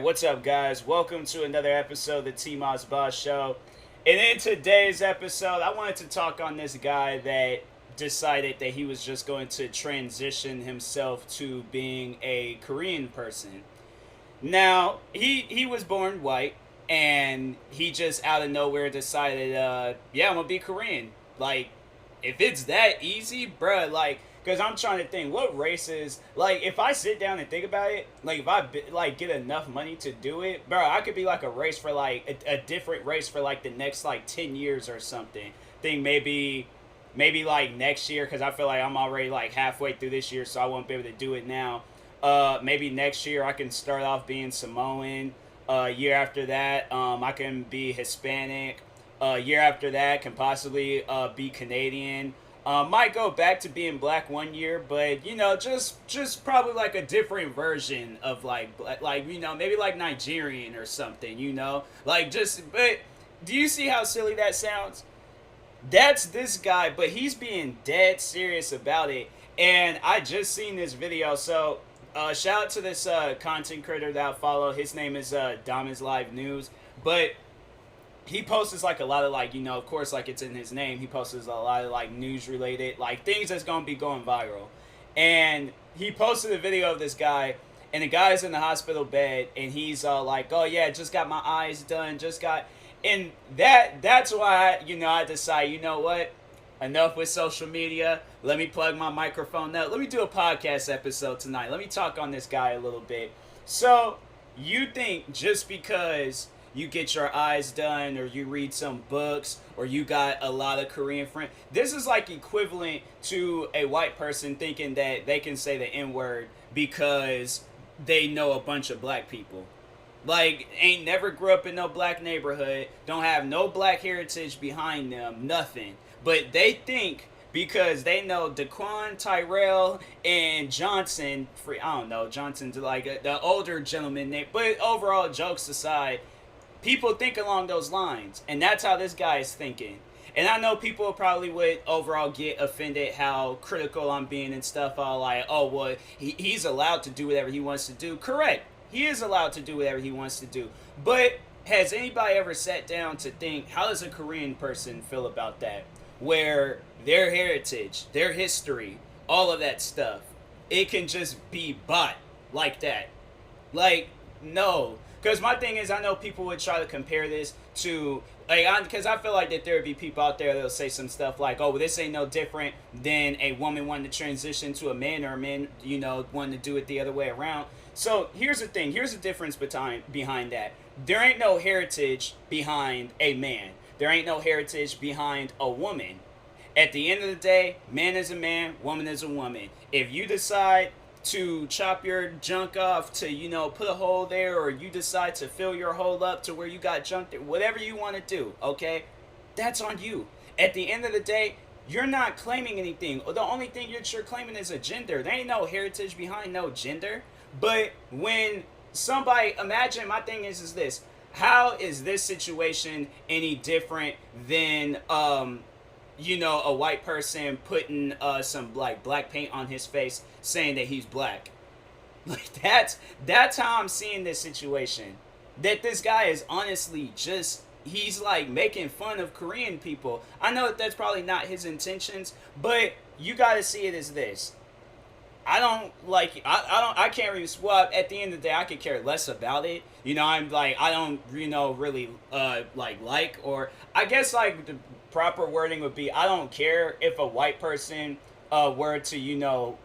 what's up, guys? Welcome to another episode of the TMossBoss Show. And in today's episode, I wanted to talk on this guy that decided that he was just going to transition himself to being a Korean person. Now, he was born white, and he just out of nowhere decided, yeah, I'm gonna be Korean. Like, if it's that easy, bruh, like, because I'm trying to think, what races, like, if I sit down and think about it, like, if I, like, get enough money to do it, bro, I could be, like, a race for, like, a different race for, like, the next, like, 10 years or something. Think maybe, like, next year, because I feel like I'm already, like, halfway through this year, so I won't be able to do it now. Maybe next year I can start off being Samoan. Year after that, I can be Hispanic. Year after that, can possibly be Canadian. Might go back to being black one year, but you know, just probably like a different version of like you know, maybe like Nigerian or something. You know, like just. But do you see how silly that sounds? That's this guy, but he's being dead serious about it. And I just seen this video, so shout out to this content creator that I follow. His name is Diamonds Live News, but he posts like a lot of like, you know, of course, like it's in his name, he posts a lot of like news related like things that's gonna be going viral. And he posted a video of this guy, and the guy's in the hospital bed, and he's like, oh yeah, just got my eyes done, just got. And that's why I decide, you know what, enough with social media. Let me plug my microphone up. Let me do a podcast episode tonight. Let me talk on this guy a little bit. So you think just because you get your eyes done, or you read some books, or you got a lot of Korean friends, this is like equivalent to a white person thinking that they can say the N-word because they know a bunch of black people. Like, ain't never grew up in no black neighborhood, don't have no black heritage behind them, nothing. But they think because they know Daquan, Tyrell, and Johnson, I don't know, Johnson's like the older gentleman, but overall, jokes aside, people think along those lines, and that's how this guy is thinking. And I know people probably would overall get offended how critical I'm being and stuff. All like, oh, well, he's allowed to do whatever he wants to do. Correct. He is allowed to do whatever he wants to do. But has anybody ever sat down to think, how does a Korean person feel about that? Where their heritage, their history, all of that stuff, it can just be bought like that. Like, no. Because my thing is, I know people would try to compare this to, like, because I feel like that there would be people out there that'll say some stuff like, oh, well, this ain't no different than a woman wanting to transition to a man, or a man, you know, wanting to do it the other way around. So here's the thing. Here's the difference behind that. There ain't no heritage behind a man. There ain't no heritage behind a woman. At the end of the day, man is a man, woman is a woman. If you decide to chop your junk off to, you know, put a hole there, or you decide to fill your hole up to where you got junk there, whatever you want to do, okay? That's on you. At the end of the day, you're not claiming anything. The only thing you're claiming is a gender. There ain't no heritage behind no gender. But when somebody, imagine, my thing is this. How is this situation any different than, you know, a white person putting some like black paint on his face saying that he's black? Like, that's how I'm seeing this situation. That this guy is honestly just, he's like making fun of Korean people. I know that that's probably not his intentions, but you gotta see it as this. I don't like, I can't really, well, at the end of the day, I could care less about it. You know, I'm like, I don't, you know, really, like, or I guess like the proper wording would be, I don't care if a white person, were to, you know,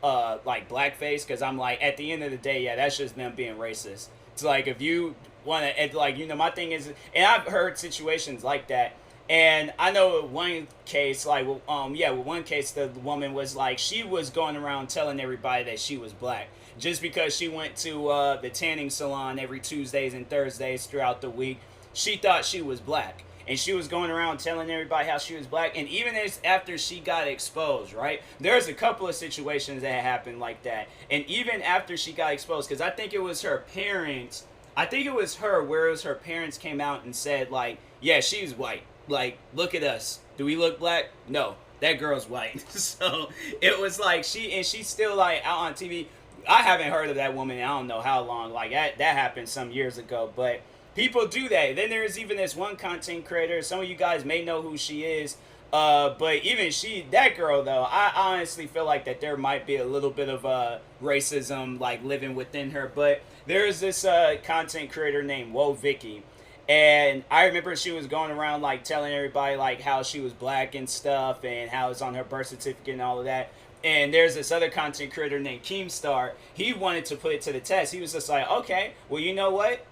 like blackface, because I'm like, at the end of the day, yeah, that's just them being racist. It's like, if you want to, like, you know, my thing is, and I've heard situations like that. And I know one case, like, with one case, the woman was like, she was going around telling everybody that she was black. Just because she went to the tanning salon every Tuesdays and Thursdays throughout the week, she thought she was black. And she was going around telling everybody how she was black. And even after she got exposed, right? There's a couple of situations that happened like that. And even after she got exposed, because I think it was her parents, where it was her parents came out and said, like, yeah, she's white. Like, look at us. Do we look black? No, that girl's white. So it was like she's still like out on TV. I haven't heard of that woman in I don't know how long. Like that happened some years ago, but people do that. Then there's even this one content creator. Some of you guys may know who she is. But even that girl though, I honestly feel like that there might be a little bit of racism like living within her. But there's this content creator named Whoa Vicky, and I remember she was going around like telling everybody like how she was black and stuff, and how it's on her birth certificate and all of that. And there's this other content creator named Keemstar. He wanted to put it to the test. He was just like, okay, well, you know what?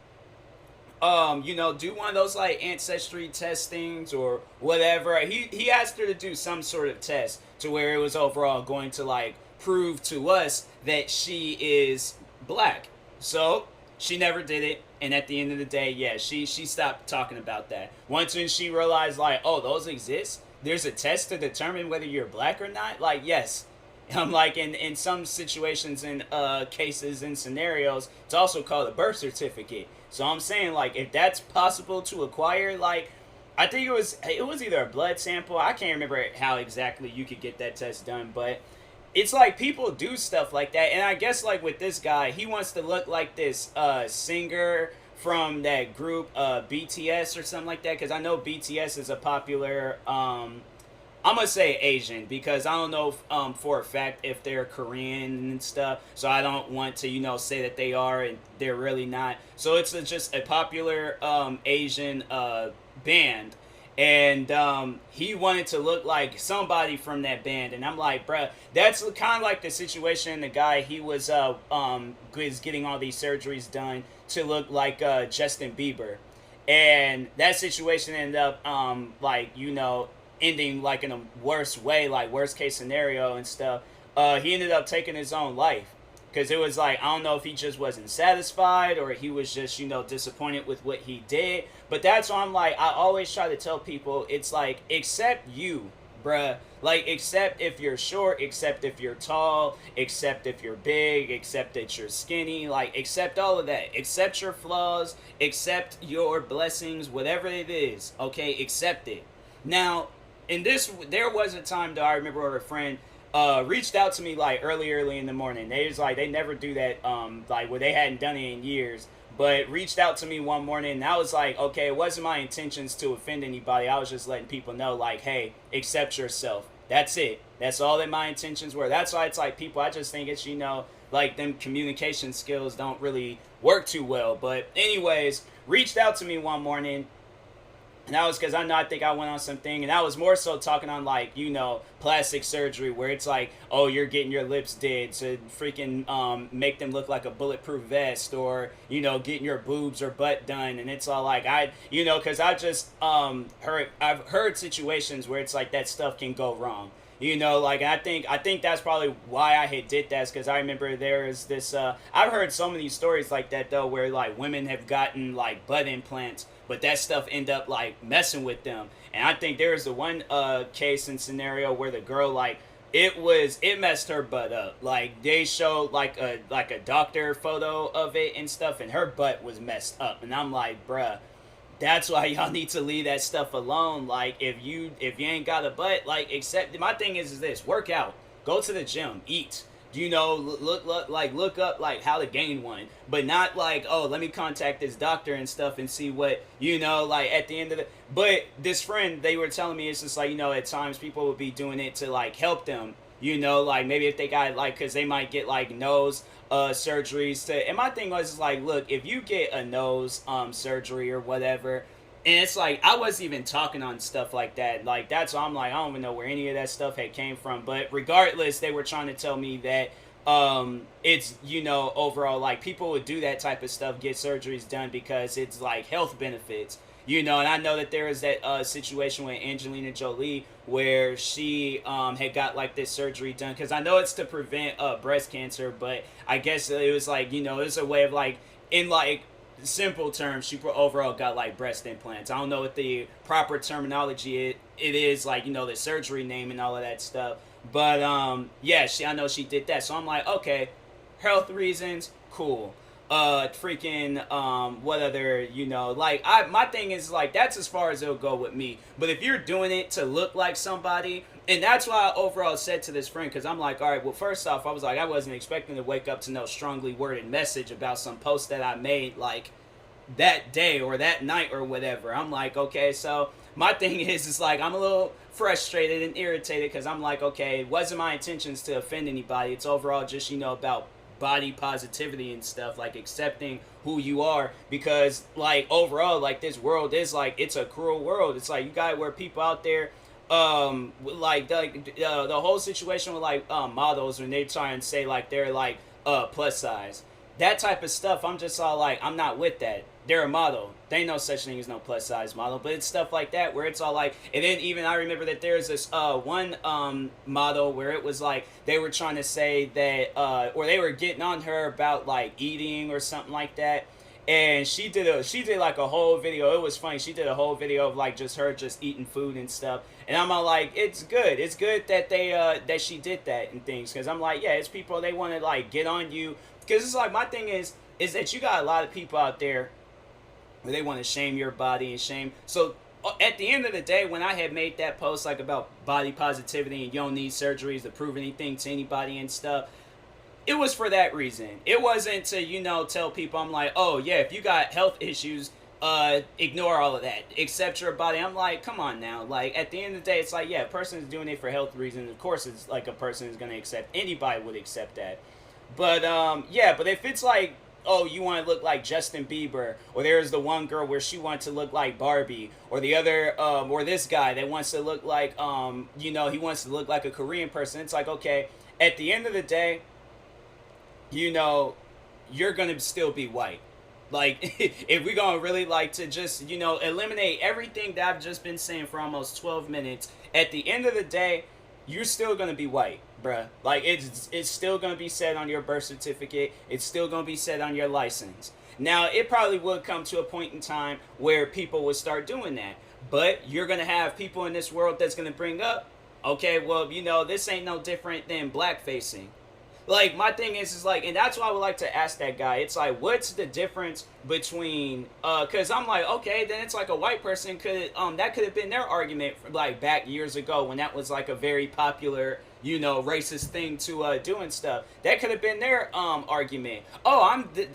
Do one of those like ancestry testings or whatever. He asked her to do some sort of test to where it was overall going to like prove to us that she is black. So she never did it, and at the end of the day, yeah, she stopped talking about that. Once when she realized like, oh, those exist. There's a test to determine whether you're black or not. Like, yes. I'm like in some situations and cases and scenarios, it's also called a birth certificate. So I'm saying like if that's possible to acquire, like I think it was either a blood sample. I can't remember how exactly you could get that test done, but it's like people do stuff like that. And I guess like with this guy, he wants to look like this singer from that group BTS or something like that, because I know BTS is a popular I'm gonna say Asian because I don't know for a fact if they're Korean and stuff. So I don't want to say that they are and they're really not. So it's just a popular Asian band, and he wanted to look like somebody from that band. And I'm like, bruh, that's kind of like the situation. The guy, he was getting all these surgeries done to look like Justin Bieber, and that situation ended up ending like in a worse way, like worst case scenario and stuff. He ended up taking his own life because it was like I don't know if he just wasn't satisfied or he was just disappointed with what he did. But that's why I'm like, I always try to tell people, it's like, accept you, bruh. Like, accept if you're short, accept if you're tall, accept if you're big, accept that you're skinny, like, accept all of that. Accept your flaws, accept your blessings, whatever it is, okay? Accept it. Now, there was a time that I remember where a friend reached out to me like early in the morning. They was like, they never do that, like where they hadn't done it in years, but reached out to me one morning, and I was like, okay, it wasn't my intentions to offend anybody. I was just letting people know like, hey, accept yourself. That's it. That's all that my intentions were. That's why it's like people, I just think it's, like them communication skills don't really work too well. But anyways, reached out to me one morning. And that was because I think I went on something, and I was more so talking on like, plastic surgery, where it's like, oh, you're getting your lips did to freaking make them look like a bulletproof vest, or, getting your boobs or butt done. And it's all like, because I've heard situations where it's like that stuff can go wrong. I think that's probably why I had did that, because I remember there is this, I've heard so many stories like that though, where like women have gotten like butt implants, but that stuff end up like messing with them. And I think there was the one case and scenario where the girl like it messed her butt up. Like they showed like a doctor photo of it and stuff, and her butt was messed up. And I'm like, bruh, that's why y'all need to leave that stuff alone. Like if you ain't got a butt, like accept. My thing is this: work out, go to the gym, eat. Look up like how to gain one, but not like, oh, let me contact this doctor and stuff and see what like at the end of the. But this friend, they were telling me, it's just like, at times people would be doing it to like help them, like maybe if they got like, because they might get like nose surgeries to. And my thing was like, look, if you get a nose surgery or whatever. And it's like, I wasn't even talking on stuff like that. Like, that's why I'm like, I don't even know where any of that stuff had came from. But regardless, they were trying to tell me that it's, overall, like, people would do that type of stuff, get surgeries done because it's, like, health benefits. And I know that there was that situation with Angelina Jolie where she had got, like, this surgery done. Because I know it's to prevent breast cancer, but I guess it was, like, it was a way of, like, in, like, simple terms, she overall got like breast implants. I don't know what the proper terminology it is, like the surgery name and all of that stuff. But yeah, I know she did that. So I'm like, okay, health reasons, cool. freaking what other, like, my thing is like that's as far as it'll go with me. But if you're doing it to look like somebody, and that's why I overall said to this friend, because I'm like, all right, well, first off, I was like, I wasn't expecting to wake up to no strongly worded message about some post that I made like that day or that night or whatever. I'm like, okay, so my thing is like I'm a little frustrated and irritated because I'm like, okay, it wasn't my intentions to offend anybody. It's overall just, about body positivity and stuff, like accepting who you are, because like overall, like this world is like, it's a cruel world. It's like you got where people out there like the whole situation with like models when they try and say like they're like plus size, that type of stuff. I'm just all like, I'm not with that. They're a model. There ain't no such thing as no plus size model. But it's stuff like that where it's all like, and then even I remember that there's this one model where it was like they were trying to say that or they were getting on her about like eating or something like that. And she did like a whole video. It was funny. She did a whole video of like just her just eating food and stuff. And I'm all like, it's good. It's good that they that she did that and things, because I'm like, yeah, it's people, they want to like get on you, because it's like my thing is that you got a lot of people out there where they want to shame your body and shame. So at the end of the day, when I had made that post like about body positivity and you don't need surgeries to prove anything to anybody and stuff, it was for that reason. It wasn't to, tell people, I'm like, oh yeah, if you got health issues, ignore all of that, accept your body. I'm like, come on now. Like at the end of the day, it's like, yeah, a person is doing it for health reasons. Of course, it's like a person is going to accept, anybody would accept that. But yeah, but if it's like, oh, you want to look like Justin Bieber, or there's the one girl where she wants to look like Barbie, or the other, or this guy that wants to look like, he wants to look like a Korean person. It's like, okay, at the end of the day, you're going to still be white. Like, if we're going to really like to just, eliminate everything that I've just been saying for almost 12 minutes, at the end of the day, you're still going to be white, bruh. Like, it's still going to be said on your birth certificate. It's still going to be said on your license. Now, it probably would come to a point in time where people would start doing that. But you're going to have people in this world that's going to bring up, okay, well, this ain't no different than blackfacing. Like, my thing is like, and that's why I would like to ask that guy. It's like, what's the difference between, because I'm like, okay, then it's like a white person could, that could have been their argument, like, back years ago when that was, like, a very popular, racist thing to do and stuff. That could have been their, argument. Oh,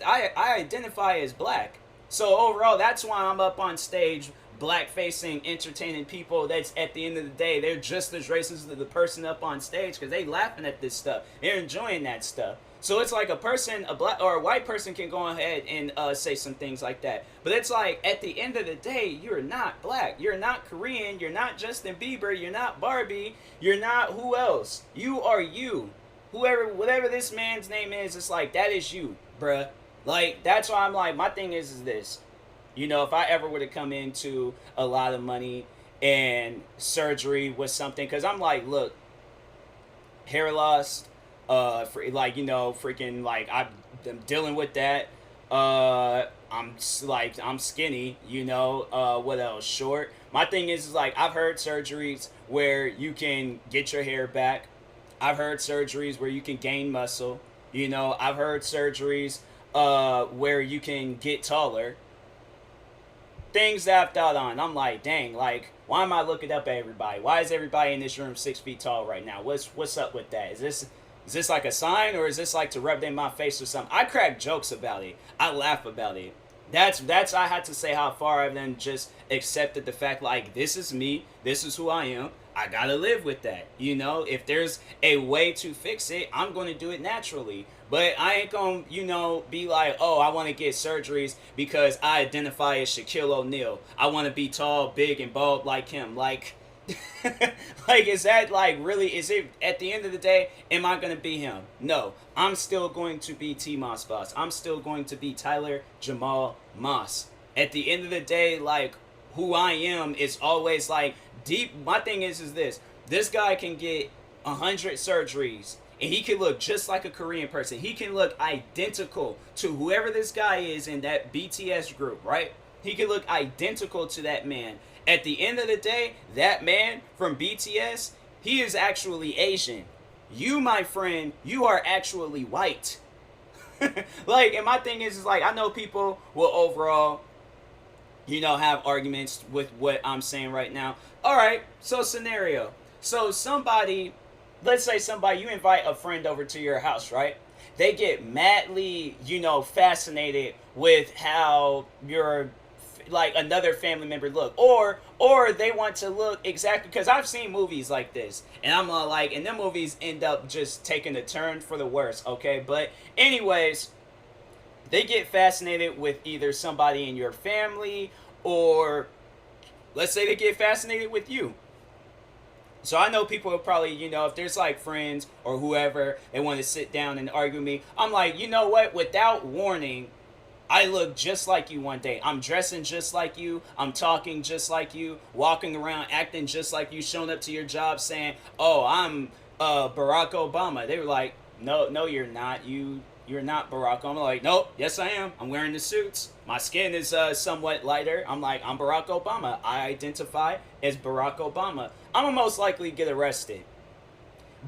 I identify as black. So, overall, that's why I'm up on stage black-facing, entertaining people that's at the end of the day, they're just as racist as the person up on stage, because they laughing at this stuff. They're enjoying that stuff. So it's like a person, a black or a white person can go ahead and say some things like that. But it's like, at the end of the day, you're not black. You're not Korean. You're not Justin Bieber. You're not Barbie. You're not who else. You are you. Whatever this man's name is, it's like, that is you, bruh. Like, that's why I'm like, my thing is this. If I ever were to come into a lot of money and surgery was something, because I'm like, look, hair loss, freaking, like, I'm dealing with that. I'm skinny, what else? Short. My thing is like, I've heard surgeries where you can get your hair back. I've heard surgeries where you can gain muscle. I've heard surgeries where you can get taller. Things that I've thought on. I'm like, dang, like, why am I looking up at everybody? Why is everybody in this room 6 feet tall right now? What's up with that? Is this like a sign, or is this like to rub it in my face or something? I crack jokes about it. I laugh about it. That's I had to say how far I've then just accepted the fact, like, this is me, this is who I am. I gotta live with that. If there's a way to fix it, I'm gonna do it naturally. But I ain't gonna, be like, oh, I want to get surgeries because I identify as Shaquille O'Neal. I want to be tall, big, and bald like him. Like, like, is that, like, really, is it, at the end of the day, am I going to be him? No. I'm still going to be TMossBoss. I'm still going to be Tyler Jamal Moss. At the end of the day, like, who I am is always, like, deep. My thing is this. This guy can get 100 surgeries, and he can look just like a Korean person. He can look identical to whoever this guy is in that BTS group, right? He can look identical to that man. At the end of the day, that man from BTS, he is actually Asian. You, my friend, you are actually white. Like, and my thing is like, I know people will overall, have arguments with what I'm saying right now. All right, so scenario. So somebody, let's say somebody, you invite a friend over to your house, right? They get madly, fascinated with how your like another family member look, or they want to look exactly, because I've seen movies like this, and I'm like, and them movies end up just taking a turn for the worse. Okay, but anyways, they get fascinated with either somebody in your family, or let's say they get fascinated with you. So I know people will probably, if there's like friends or whoever, they want to sit down and argue with me. I'm like, you know what? Without warning, I look just like you one day. I'm dressing just like you. I'm talking just like you. Walking around, acting just like you. Showing up to your job saying, "Oh, I'm Barack Obama." They were like, "No, no, you're not. You're not Barack Obama." I'm like, "Nope, yes I am. I'm wearing the suits. My skin is somewhat lighter." I'm like, "I'm Barack Obama. I identify as Barack Obama." I'm gonna most likely get arrested.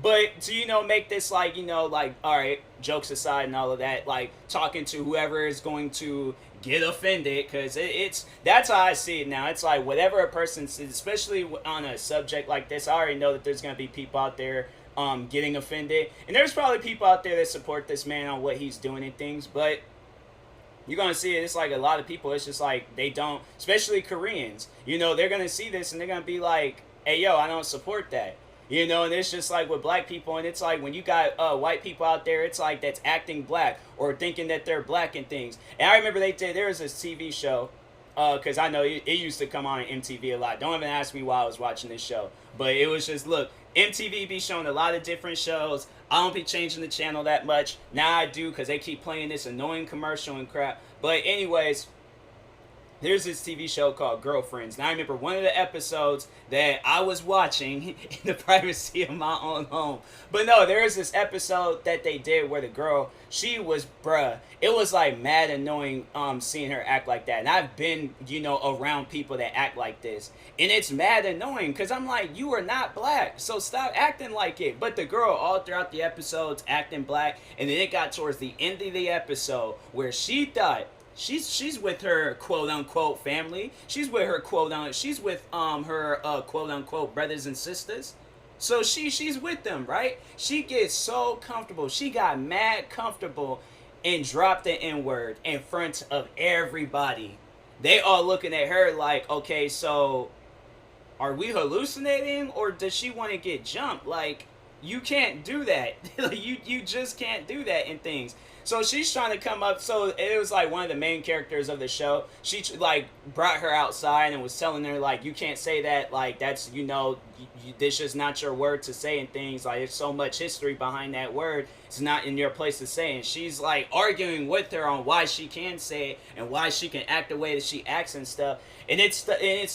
But to make this like, like, all right, jokes aside and all of that, like talking to whoever is going to get offended, because it's that's how I see it now. It's like whatever a person says, especially on a subject like this, I already know that there's gonna be people out there getting offended, and there's probably people out there that support this man on what he's doing and things, but you're gonna see it. It's like a lot of people, it's just like they don't, especially Koreans, they're gonna see this and they're gonna be like, "Hey, yo, I don't support that." And it's just like with black people, and it's like when you got white people out there, it's like that's acting black or thinking that they're black and things. And I remember there was this TV show, because I know it used to come on MTV a lot. Don't even ask me why I was watching this show, but it was just, look, MTV be showing a lot of different shows. I don't be changing the channel that much. Now I do, because they keep playing this annoying commercial and crap. But anyways, there's this TV show called Girlfriends. Now I remember one of the episodes that I was watching in the privacy of my own home. But no, there was this episode that they did where the girl, she was, bruh, it was like mad annoying seeing her act like that. And I've been, around people that act like this. And it's mad annoying, because I'm like, you are not black, so stop acting like it. But the girl, all throughout the episodes, acting black. And then it got towards the end of the episode where she thought, She's with her quote unquote family. She's with her she's with her quote unquote brothers and sisters. So she's with them, right? She gets so comfortable. She got mad comfortable and dropped the N-word in front of everybody. They all looking at her like, okay, so are we hallucinating, or does she want to get jumped? Like, you can't do that. you just can't do that in things. So she's trying to come up. So it was like one of the main characters of the show. She like brought her outside and was telling her like, you can't say that. Like, that's, this is not your word to say and things. Like, there's so much history behind that word. It's not in your place to say. And she's like arguing with her on why she can say it and why she can act the way that she acts and stuff. And it's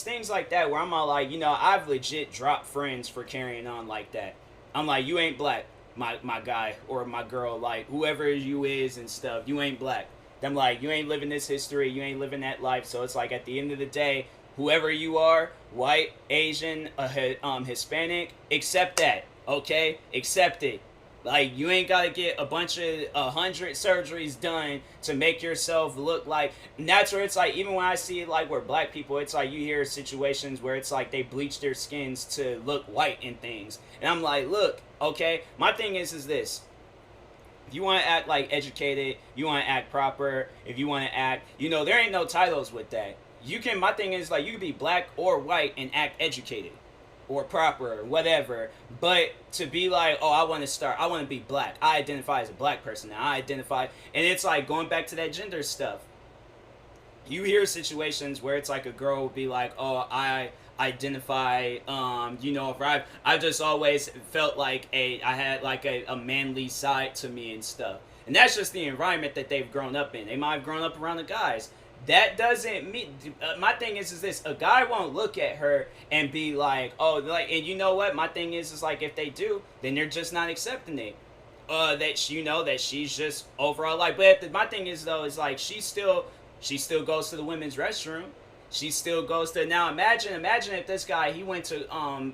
things like that where I'm all like, I've legit dropped friends for carrying on like that. I'm like, you ain't black, my guy or my girl, like whoever you is and stuff, you ain't black. I'm like, you ain't living this history, you ain't living that life. So it's like, at the end of the day, whoever you are, white, Asian, Hispanic, accept that, okay? Accept it. Like, you ain't got to get a bunch of 100 surgeries done to make yourself look like. And that's where it's like, even when I see it, like, where black people, it's like you hear situations where it's like they bleach their skins to look white and things. And I'm like, look, okay, my thing is this. If you want to act like educated, you want to act proper, if you want to act, there ain't no titles with that. My thing is like, you can be black or white and act educated or proper or whatever, but to be like, oh, I want to be black, I identify as a black person now, and it's like going back to that gender stuff. You hear situations where it's like a girl will be like, oh, I identify, if I've just always felt like I had like a manly side to me and stuff, and that's just the environment that they've grown up in. They might have grown up around the guys. That doesn't mean, my thing is this, a guy won't look at her and be like, oh, like, and you know what, my thing is like, if they do, then they're just not accepting it, that she's just overall like, but my thing is though, is like, she still goes to the women's restroom, She still goes to, now imagine if this guy, he went to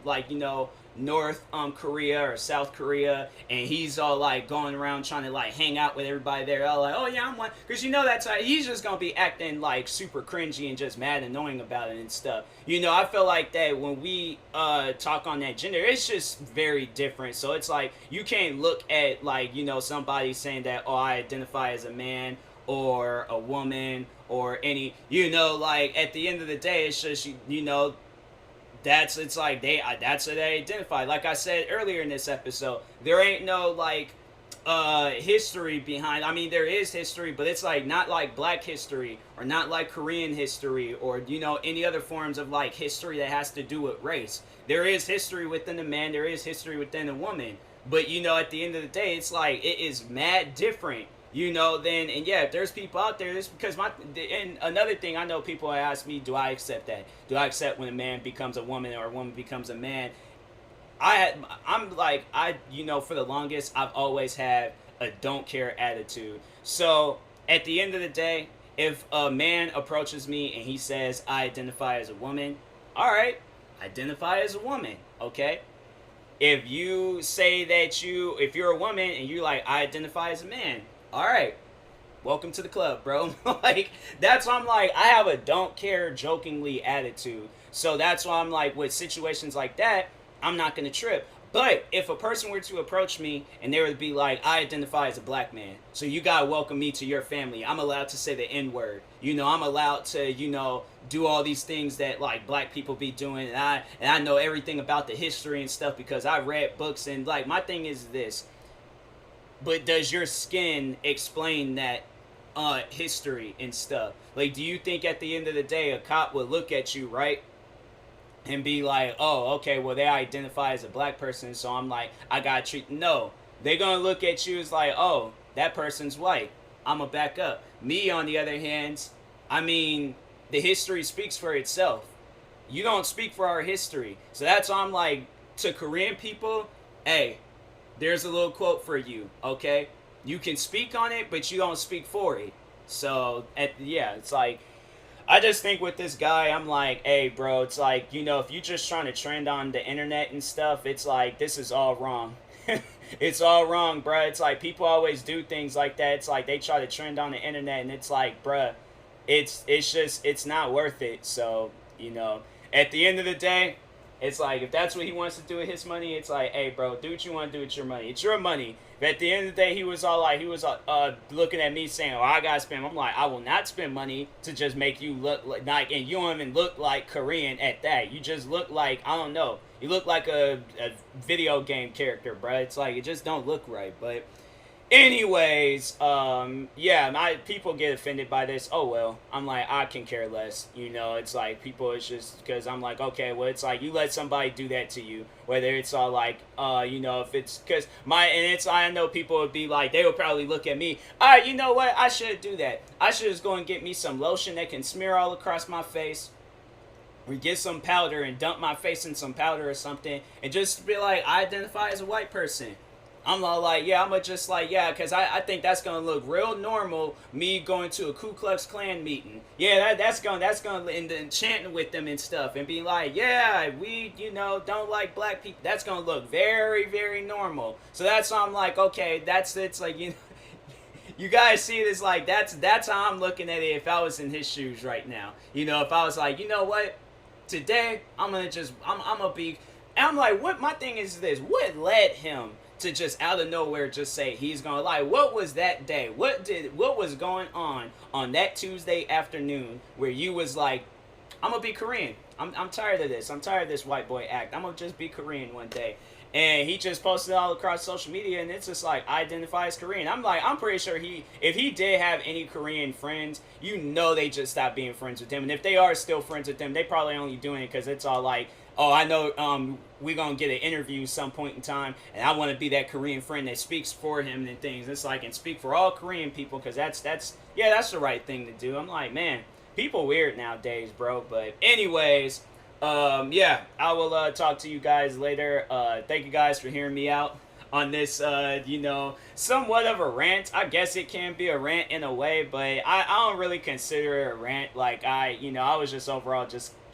like, you know, North Korea or South Korea, and he's all like going around trying to like hang out with everybody there, all like, oh yeah, I'm one, because you know that's how he's just gonna be acting like super cringy and just mad annoying about it and stuff. You know, I feel like that when we talk on that gender, it's just very different. So it's like you can't look at like, you know, somebody saying that, oh, I identify as a man or a woman or any, you know, like at the end of the day, it's just, you know, it's like that's how they identify. Like I said earlier in this episode, there ain't no like history behind. I mean, there is history, but it's like not like Black history or not like Korean history or, you know, any other forms of like history that has to do with race. There is history within a man, there is history within a woman, but you know, at the end of the day, it's like it is mad different, you know. Then, and yeah, if there's people out there, it's because and another thing, I know people ask me, do I accept that? Do I accept when a man becomes a woman or a woman becomes a man? I'm like, you know, for the longest, I've always had a don't care attitude. So at the end of the day, if a man approaches me and he says, I identify as a woman, all right, identify as a woman, okay? If you say that if you're a woman and you like, I identify as a man, all right, welcome to the club, bro. Like, that's why I'm like, I have a don't care jokingly attitude. So that's why I'm like, with situations like that, I'm not gonna trip. But if a person were to approach me and they would be like, I identify as a Black man, so you gotta welcome me to your family. I'm allowed to say the N-word. You know, I'm allowed to, you know, do all these things that like Black people be doing, and I know everything about the history and stuff because I read books. And like, my thing is this, but does your skin explain that history and stuff? Like, do you think at the end of the day a cop would look at you, right, and be like, oh, okay, well, they identify as a Black person, so I'm like, I gotta treat. No, they're gonna look at you as like, oh, that person's white, I'm gonna back up. Me, on the other hand, I mean, the history speaks for itself. You don't speak for our history. So that's why I'm like, to Korean people, hey, there's a little quote for you, okay? You can speak on it, but you don't speak for it. So, yeah, it's like, I just think with this guy, I'm like, hey, bro, it's like, you know, if you're just trying to trend on the internet and stuff, it's like, this is all wrong. It's all wrong, bro. It's like, people always do things like that. It's like, they try to trend on the internet, and it's like, bruh, it's just, it's not worth it. So, you know, at the end of the day, it's like, if that's what he wants to do with his money, it's like, hey, bro, do what you want to do with your money. It's your money. But at the end of the day, he was all like, looking at me saying, oh, I gotta spend. I'm like, I will not spend money to just make you look like, and you don't even look like Korean at that. You just look like, I don't know, you look like a video game character, bro. It's like, it just don't look right. But anyways, yeah, people get offended by this. Oh well, I'm like, I can care less. You know, it's like, people, it's just because I'm like, okay, well, it's like, you let somebody do that to you, whether it's all like, you know, if it's because I know people would be like, they would probably look at me, all right, you know what, I should do that. I should just go and get me some lotion that can smear all across my face, or get some powder and dump my face in some powder or something, and just be like, I identify as a white person. I'm all like, yeah, I'm just like, yeah, because I think that's going to look real normal, me going to a Ku Klux Klan meeting. Yeah, that's going to, and chanting with them and stuff, and be like, yeah, we, you know, don't like Black people. That's going to look very, very normal. So that's why I'm like, okay, it's like, you know, you guys see it as like, that's how I'm looking at it if I was in his shoes right now. You know, if I was like, you know what, today, I'm going to be, and I'm like, what, my thing is this, what led him to just out of nowhere just say he's gonna lie? What was that day? What was going on that Tuesday afternoon where you was like, I'm gonna be Korean. I'm tired of this. I'm tired of this white boy act. I'm gonna just be Korean one day. And he just posted all across social media, and it's just like, I identify as Korean. I'm like, I'm pretty sure if he did have any Korean friends, you know, they just stopped being friends with him. And if they are still friends with him, they probably only doing it because it's all like, oh, I know we're going to get an interview some point in time, and I want to be that Korean friend that speaks for him and things. It's like, and speak for all Korean people, because that's the right thing to do. I'm like, man, people weird nowadays, bro. But anyways, yeah, I will talk to you guys later. Thank you guys for hearing me out. on this, somewhat of a rant. I guess it can be a rant in a way, but I don't really consider it a rant. Like, I was just overall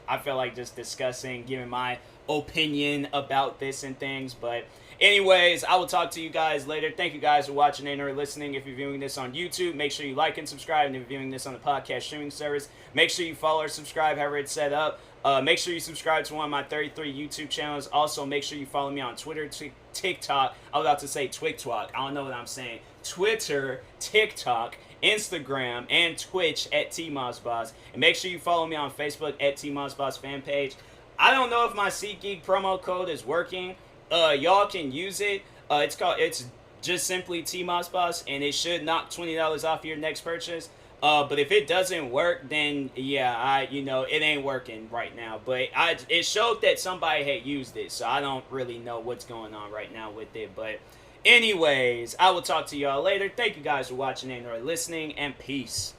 I felt like just discussing, giving my opinion about this and things. But anyways, I will talk to you guys later. Thank you guys for watching and or listening. If you're viewing this on YouTube, make sure you like and subscribe. And if you're viewing this on the podcast streaming service, make sure you follow or subscribe, however it's set up. Make sure you subscribe to one of my 33 YouTube channels. Also, make sure you follow me on Twitter, TikTok. I was about to say TwitTwalk. I don't know what I'm saying. Twitter, TikTok, Instagram, and Twitch at TMossBoss. And make sure you follow me on Facebook at TMossBoss fan page. I don't know if my SeatGeek promo code is working. Y'all can use it. It's just simply TMossBoss, and it should knock $20 off your next purchase. But if it doesn't work, then yeah, it ain't working right now. But it showed that somebody had used it, so I don't really know what's going on right now with it. But anyways, I will talk to y'all later. Thank you guys for watching and or listening, and peace.